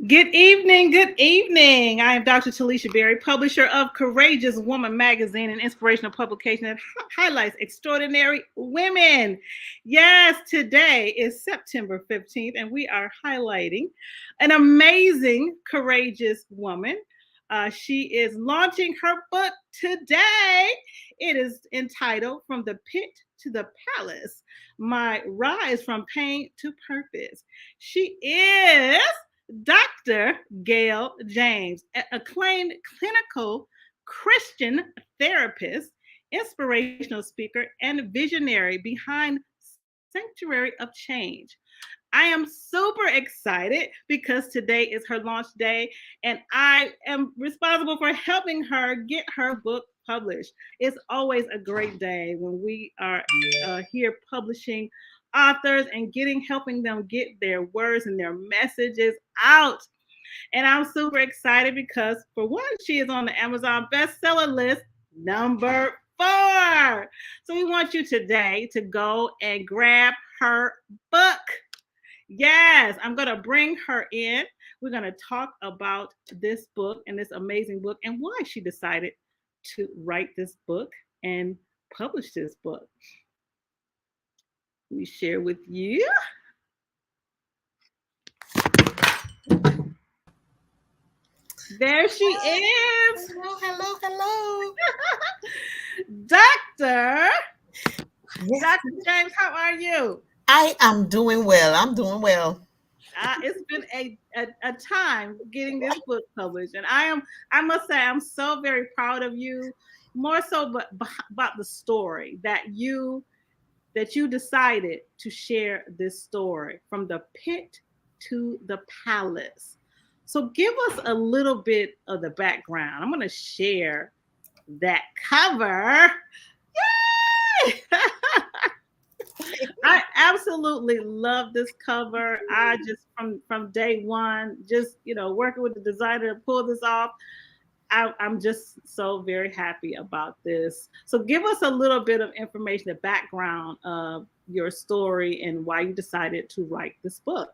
Good evening. Good evening. I am Dr. Talisha Berry, publisher of Courageous Woman magazine, an inspirational publication that highlights extraordinary women. Yes, today is September 15th, and we are highlighting an amazing, courageous woman. She is launching her book today. It is entitled From the Pit to the Palace: My Rise from Pain to Purpose. She is Dr. Gail James, acclaimed clinical Christian therapist, inspirational speaker, and visionary behind Sanctuary of Change. I am super excited because today is her launch day, and I am responsible for helping her get her book published. It's always a great day when we are here publishing authors and helping them get their words and their messages out. And I'm super excited because, for one, she is on the Amazon bestseller list, number 4. So we want you today to go and grab her book. Yes, I'm going to bring her in. We're going to talk about this book and this amazing book and why she decided to write this book and publish this book. Let me share with you. There she is. Hello. Dr. Dr. James, how are you? I am doing well. It's been a time getting this book published, and I must say I'm so very proud of you, more so about the story that you decided to share this story from the pit to the palace. So give us a little bit of the background. I'm going to share that cover. Yay! I absolutely love this cover. I just from day one, just working with the designer to pull this off. I'm just so very happy about this. So give us a little bit of information, the background of your story and why you decided to write this book.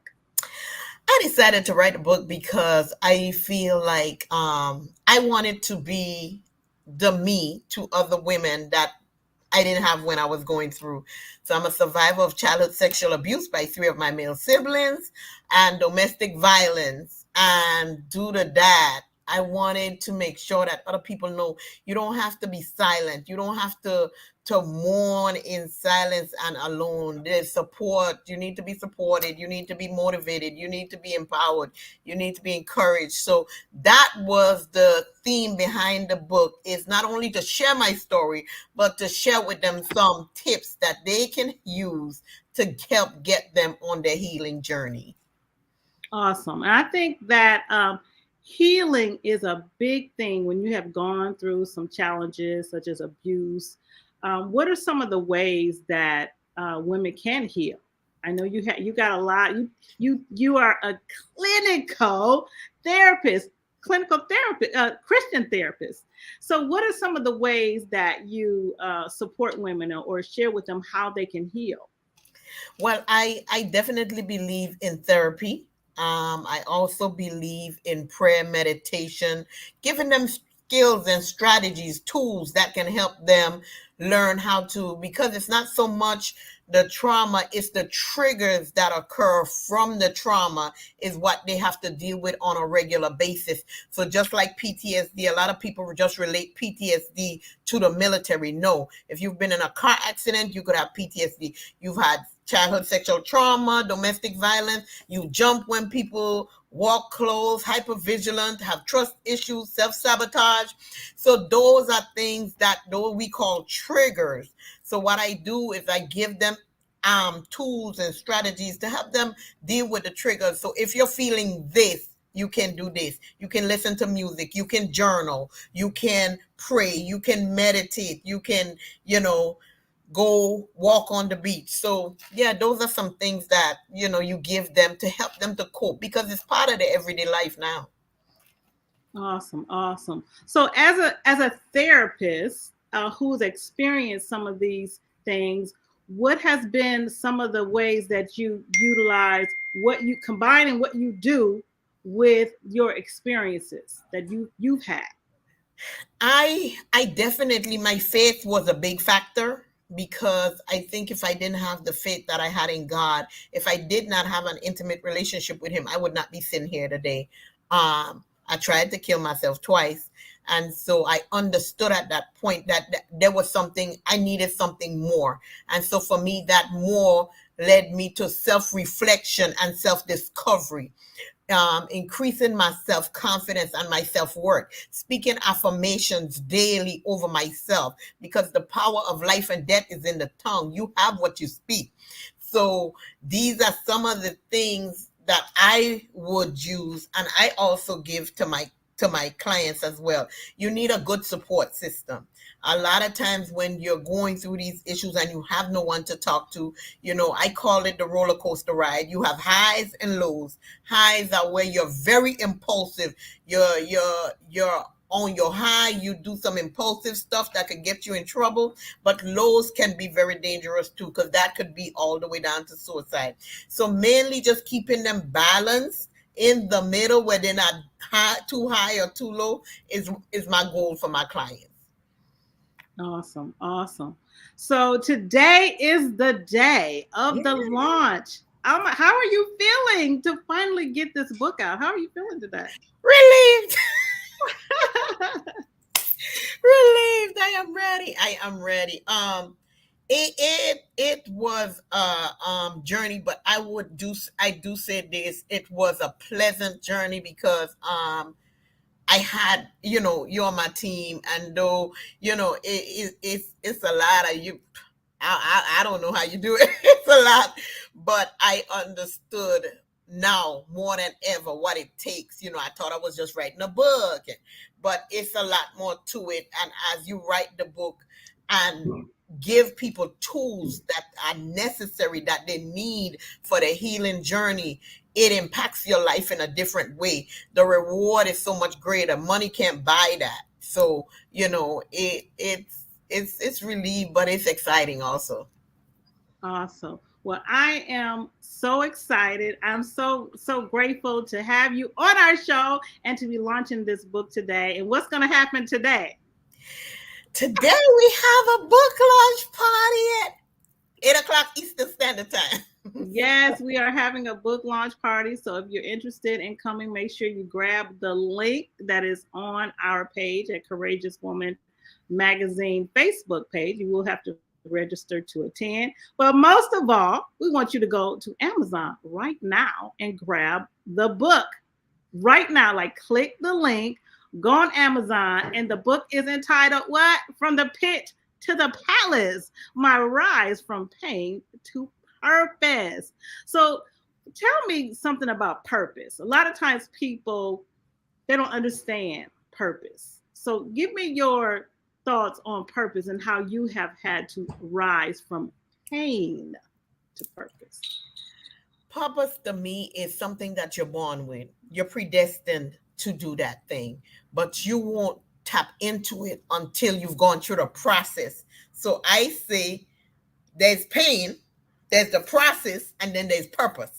I decided to write a book because I feel like I wanted to be the me to other women that I didn't have when I was going through. So I'm a survivor of childhood sexual abuse by 3 of my male siblings and domestic violence. And due to that, I wanted to make sure that other people know you don't have to be silent. You don't have to mourn in silence and alone. There's support. You need to be supported. You need to be motivated. You need to be empowered. You need to be encouraged. So that was the theme behind the book, is not only to share my story, but to share with them some tips that they can use to help get them on their healing journey. Awesome. And I think that healing is a big thing when you have gone through some challenges such as abuse. What are some of the ways that women can heal? I know you got a lot. You are a clinical therapist, Christian therapist. So, what are some of the ways that you support women or share with them how they can heal? Well, I definitely believe in therapy. I also believe in prayer, meditation, giving them skills and strategies, tools that can help them learn how to, because it's not so much the trauma, it's the triggers that occur from the trauma is what they have to deal with on a regular basis. So just like PTSD, a lot of people just relate PTSD to the military. No, if you've been in a car accident, you could have PTSD. You've had childhood sexual trauma, domestic violence. You jump when people walk close, hypervigilant, have trust issues, self-sabotage. So those are things that those we call triggers. So what I do is I give them tools and strategies to help them deal with the triggers. So if you're feeling this, you can do this. You can listen to music. You can journal. You can pray. You can meditate. You can, go walk on the beach. So yeah, those are some things that you give them to help them to cope, because it's part of their everyday life now. Awesome. So as a therapist who's experienced some of these things, what has been some of the ways that you utilize what you combine and what you do with your experiences that you've had? I definitely, my faith was a big factor, because I think if I didn't have the faith that I had in God, if I did not have an intimate relationship with him, I would not be sitting here today. I tried to kill myself twice. And so I understood at that point that there was something, I needed something more. And so for me, that more led me to self reflection and self discovery, increasing my self confidence and my self worth, speaking affirmations daily over myself, because the power of life and death is in the tongue. You have what you speak. So these are some of the things that I would use, and I also give to my clients as well. You need a good support system. A lot of times when you're going through these issues and you have no one to talk to, I call it the roller coaster ride. You have highs and lows. Highs are where you're very impulsive. You're on your high, you do some impulsive stuff that could get you in trouble, but lows can be very dangerous too, because that could be all the way down to suicide. So mainly just keeping them balanced in the middle, where they're not too high or too low, is my goal for my clients. Awesome, awesome. So today is the day of the Yeah. launch. How are you feeling to finally get this book out? How are you feeling today? Relieved. Relieved. I am ready. I am ready. It was a journey, but I do say this. It was a pleasant journey, because I had, you're on my team, and though, it's a lot of you. I don't know how you do it. It's a lot, but I understood now more than ever what it takes. I thought I was just writing a book, but it's a lot more to it. And as you write the book and give people tools that are necessary, that they need for the healing journey, it impacts your life in a different way. The reward is so much greater. Money can't buy that. So, it's relief, but it's exciting also. Awesome. Well, I am so excited. I'm so grateful to have you on our show and to be launching this book today. And what's going to happen today? Today we have a book launch party at 8 o'clock Eastern Standard Time. Yes, we are having a book launch party. So if you're interested in coming, make sure you grab the link that is on our page at Courageous Woman Magazine Facebook page. You will have to register to attend. But most of all, we want you to go to Amazon right now and grab the book right now. Like, click the link, go on Amazon, and the book is entitled what? From the Pit to the Palace: My Rise from Pain to Purpose. So tell me something about purpose. A lot of times people, they don't understand purpose. So give me your thoughts on purpose and how you have had to rise from pain to purpose. Purpose to me is something that you're born with. You're predestined to do that thing, but you won't tap into it until you've gone through the process. So I say there's pain, there's the process, and then there's purpose.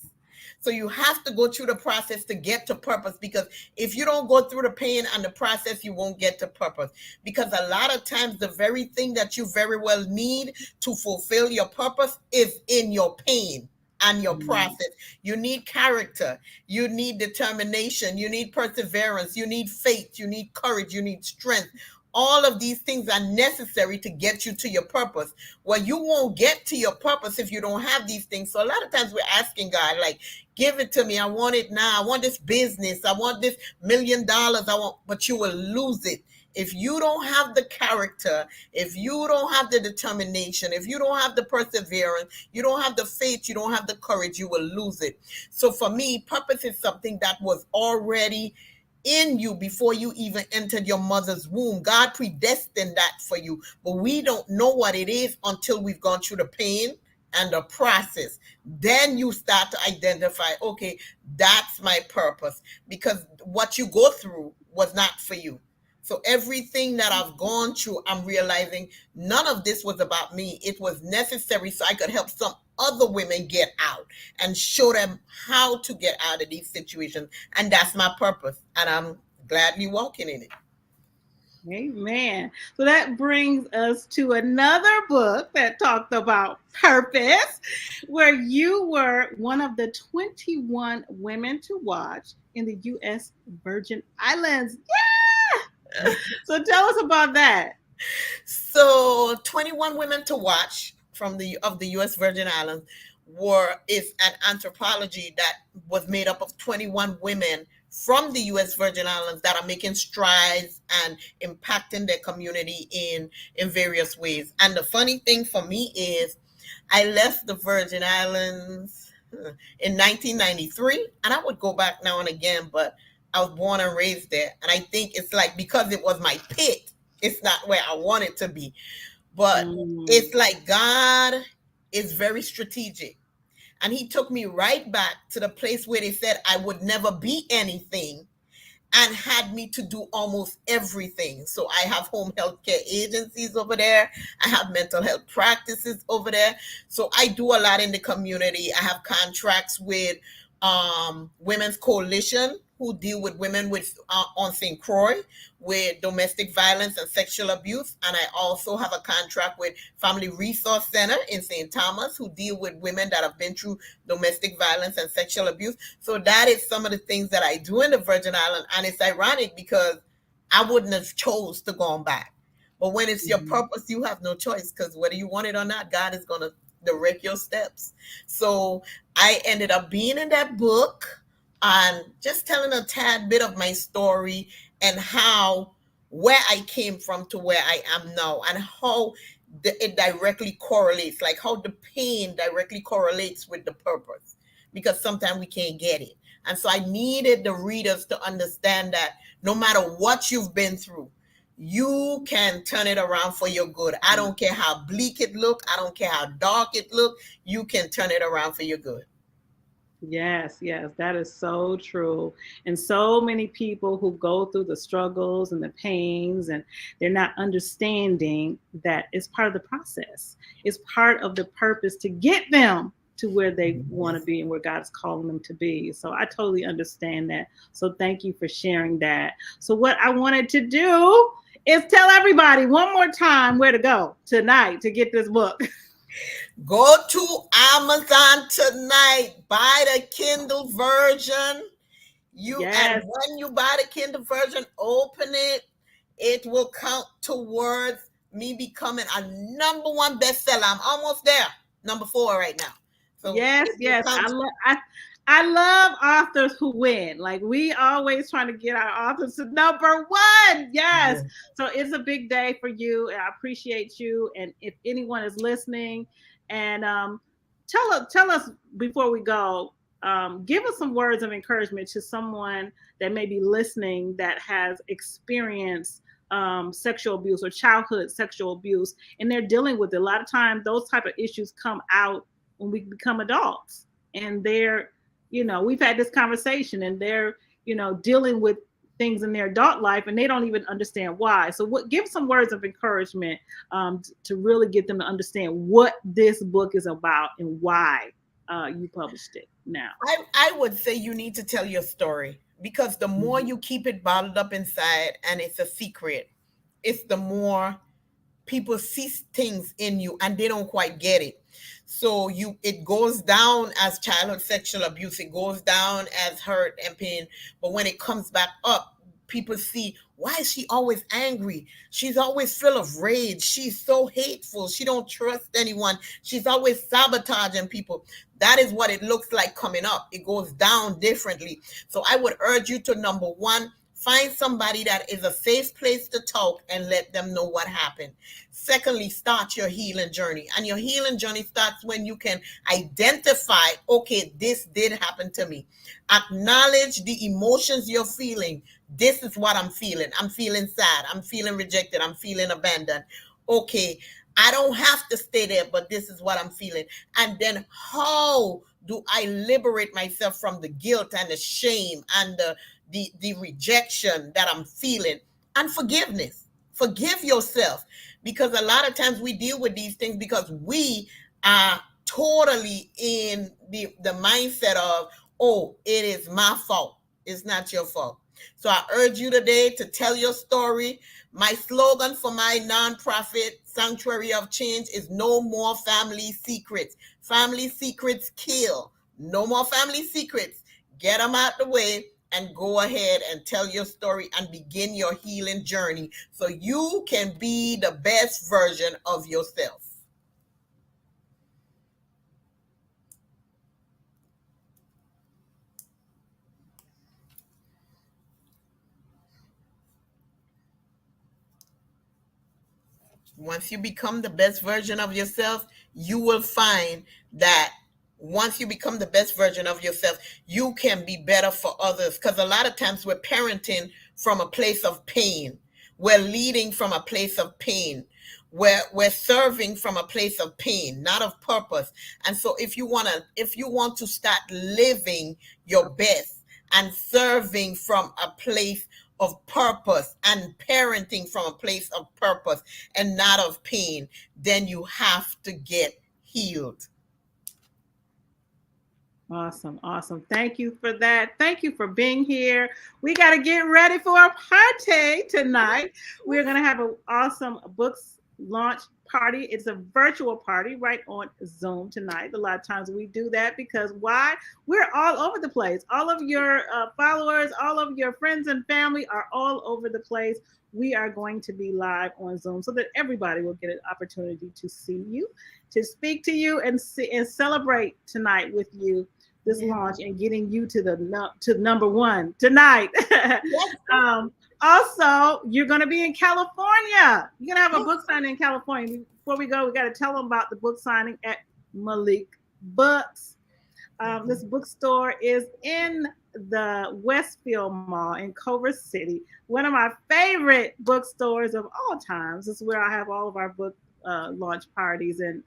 So you have to go through the process to get to purpose, because if you don't go through the pain and the process, you won't get to purpose. Because a lot of times the very thing that you very well need to fulfill your purpose is in your pain and your process. You need character, you need determination, you need perseverance, you need faith, you need courage, you need strength. All of these things are necessary to get you to your purpose. Well, you won't get to your purpose if you don't have these things. So a lot of times we're asking God, like, give it to me. I want it now. I want this business. I want this $1,000,000. But you will lose it. If you don't have the character, if you don't have the determination, if you don't have the perseverance, you don't have the faith, you don't have the courage, you will lose it. So for me, purpose is something that was already in you before you even entered your mother's womb. God predestined that for you, but we don't know what it is until we've gone through the pain and the process. Then you start to identify, okay, that's my purpose, because what you go through was not for you. So everything that I've gone through, I'm realizing none of this was about me. It was necessary so I could help some other women get out and show them how to get out of these situations. And that's my purpose. And I'm gladly walking in it. Amen. So that brings us to another book that talked about purpose, where you were one of the 21 women to watch in the U.S. Virgin Islands. Yeah! So tell us about that. So 21 women to watch from the US Virgin Islands were is an anthropology that was made up of 21 women from the US Virgin Islands that are making strides and impacting their community in various ways. And the funny thing for me is I left the Virgin Islands in 1993, and I would go back now and again, but I was born and raised there. And I think it's like because it was my pit, it's not where I want it to be. But Mm. it's like God is very strategic. And He took me right back to the place where they said I would never be anything and had me to do almost everything. So I have home health care agencies over there. I have mental health practices over there. So I do a lot in the community. I have contracts with Women's Coalition, who deal with women with on St. Croix with domestic violence and sexual abuse. And I also have a contract with Family Resource Center in St. Thomas, who deal with women that have been through domestic violence and sexual abuse. So that is some of the things that I do in the Virgin Islands. And it's ironic because I wouldn't have chose to go on back. But when it's your purpose, you have no choice, because whether you want it or not, God is going to direct your steps. So I ended up being in that book and just telling a tad bit of my story and how where I came from to where I am now, and how it directly correlates, like how the pain directly correlates with the purpose, because sometimes we can't get it. And so I needed the readers to understand that no matter what you've been through, you can turn it around for your good. I don't care how bleak it look. I don't care how dark it look. You can turn it around for your good. Yes, yes, that is so true. And so many people who go through the struggles and the pains, and they're not understanding that it's part of the process. It's part of the purpose to get them to where they want to Yes. be and where God is calling them to be. So I totally understand that. So thank you for sharing that. So what I wanted to do is tell everybody one more time where to go tonight to get this book. Go to Amazon tonight. Buy the Kindle version. And Yes. when you buy the Kindle version, open it. It will count towards me becoming a number one bestseller. I'm almost there. Number 4 right now. So Yes, it will yes. count. I love authors who win. Like we always trying to get our authors to number one. Yes. Yeah. So it's a big day for you, and I appreciate you. And if anyone is listening, and tell us before we go, give us some words of encouragement to someone that may be listening that has experienced sexual abuse or childhood sexual abuse, and they're dealing with it. A lot of times, those type of issues come out when we become adults, and they're, we've had this conversation, and they're, dealing with things in their adult life, and they don't even understand why. So what, give some words of encouragement to really get them to understand what this book is about and why you published it now. I would say you need to tell your story, because the more Mhm. you keep it bottled up inside and it's a secret, it's the more people see things in you and they don't quite get it. So it goes down as childhood sexual abuse, it goes down as hurt and pain, but when it comes back up, people see, why is she always angry? She's always full of rage. She's so hateful. She don't trust anyone. She's always sabotaging people. That is what it looks like coming up. It goes down differently. So I would urge you to, number one, find somebody that is a safe place to talk and let them know what happened. Secondly, start your healing journey. And your healing journey starts when you can identify, okay, this did happen to me. Acknowledge the emotions you're feeling. This is what I'm feeling. I'm feeling sad. I'm feeling rejected. I'm feeling abandoned. Okay, I don't have to stay there, but this is what I'm feeling. And then how do I liberate myself from the guilt and the shame and the rejection that I'm feeling? And forgiveness. Forgive yourself, because a lot of times we deal with these things because we are totally in the mindset of, oh, it is my fault. It's not your fault. So I urge you today to tell your story. My slogan for my nonprofit Sanctuary of Change is no more family secrets. Family secrets kill. No more family secrets. Get them out the way and go ahead and tell your story and begin your healing journey so you can be the best version of yourself. Once you become the best version of yourself, you will find that once you become the best version of yourself, you can be better for others. Because a lot of times we're parenting from a place of pain, we're leading from a place of pain. We're serving from a place of pain, not of purpose. And so if you want to start living your best and serving from a place of purpose and parenting from a place of purpose and not of pain, then you have to get healed. Awesome. Awesome. Thank you for that. Thank you for being here. We got to get ready for a party tonight. We're going to have an awesome books launch party. It's a virtual party right on Zoom tonight. A lot of times we do that because why? We're all over the place. All of your followers, all of your friends and family are all over the place. We are going to be live on Zoom so that everybody will get an opportunity to see you, to speak to you, and see and celebrate tonight with you this launch and getting you to to number one tonight. Also, you're going to be in California. You're going to have a book signing in California. Before we go, we got to tell them about the book signing at Malik Books. This bookstore is in the Westfield Mall in Culver City. One of my favorite bookstores of all times. This is where I have all of our book launch parties and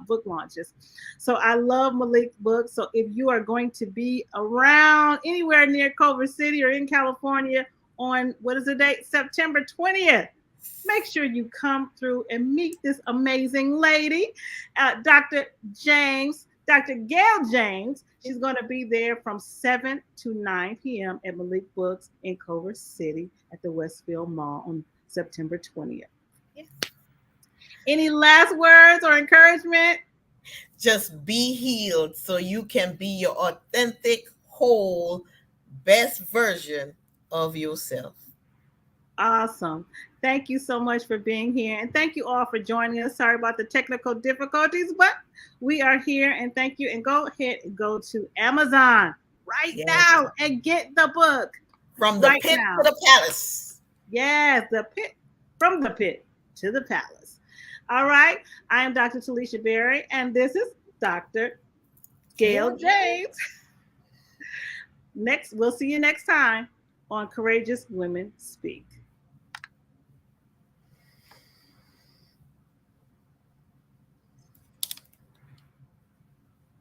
book launches. So I love Malik Books. So if you are going to be around anywhere near Culver City or in California on, what is the date? September 20th. Make sure you come through and meet this amazing lady, Dr. James. Dr. Gail James, she's going to be there from 7 to 9 p.m. at Malik Books in Culver City at the Westfield Mall on September 20th. Yes. Any last words or encouragement? Just be healed so you can be your authentic, whole, best version of yourself. Awesome. Thank you so much for being here. And thank you all for joining us. Sorry about the technical difficulties, but we are here. And thank you. And go ahead and go to Amazon right now and get the book. From the pit to the palace. Yes, the pit, from the pit to the palace. All right. I am Dr. Talisha Berry, and this is Dr. Gail James. We'll see you next time on Courageous Women Speak.